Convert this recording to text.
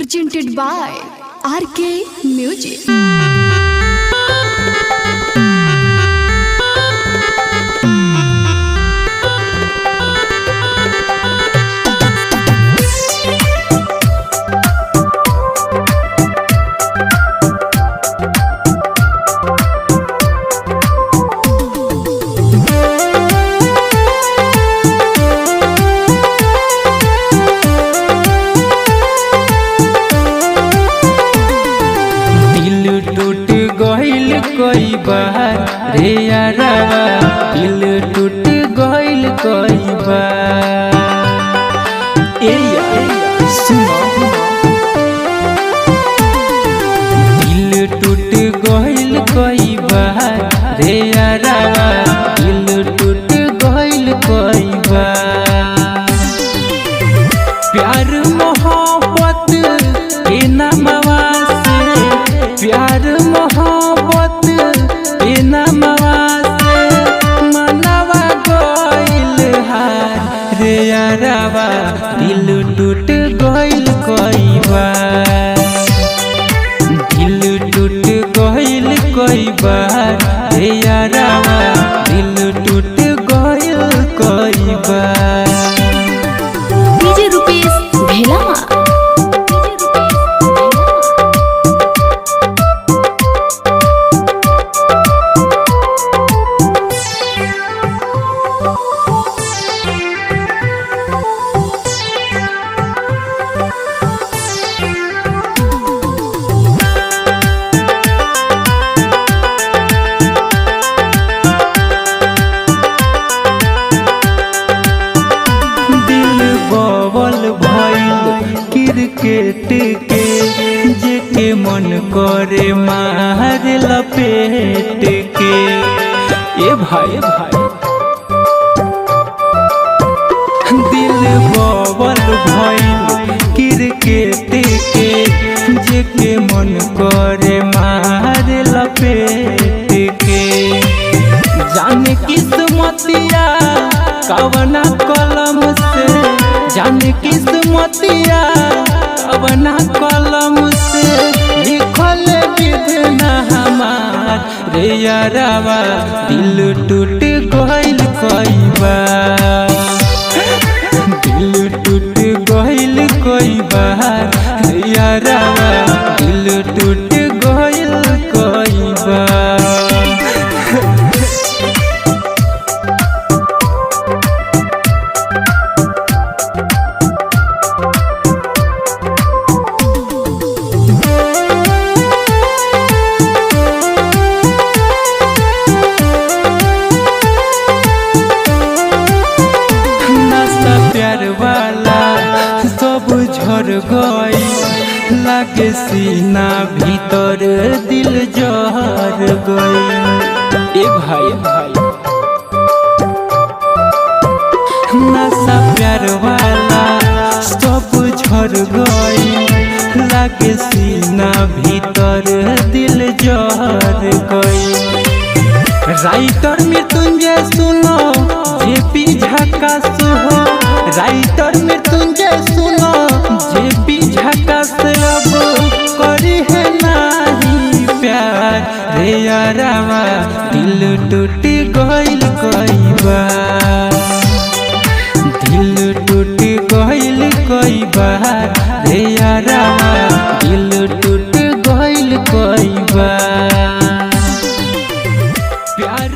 presented by RK Music. कोई बार रे यारवा दिल टूट गइल कोई बार। ए यार सुनो, दिल टूट गइल कोई बार रे यारवा दिल टूट गइल कोई बार। प्यार मोहब्बत के नामवा से, प्यार मोहब्बत के नामवा से मनवा गइल हार रे यारवा दिल टूट गइल कोई बार। दिल टूट गइल कोई बार रे यारवा दिल टूट गइल कोई बार। डीजे रुपेश भेलामा। क्रिकेट के जेके मन करे मार लपेट के। ए भाई दिल बबल भइल क्रिकेट के जेके मन करे मार लपेट के। जाने किस्मतिया कवना कलम से, जाने किस्मतिया कवना कलम से लिखल विधना हमार रे यारवा दिल टूट गइल कोई बार। दिल टूट गइल कोई बार रे यारवा दिल टूट गइल कोई बार। सब झर गई लागे सीना भीतर दिल जहर गई। ए भाई नशा प्यार वाला सब झर गई लागे सीना भीतर दिल जहर गई। राइटर मृत्युंजय सुनो जेपी झकास हो, राइटर मृत्युंजय सुनो जेपी झकास अब करी है नाही प्यार रे यारवा दिल टूट गइल कोई बार। दिल टूट गइल कोई बार रे यारवा दिल टूट गइल कोई बार। प्यार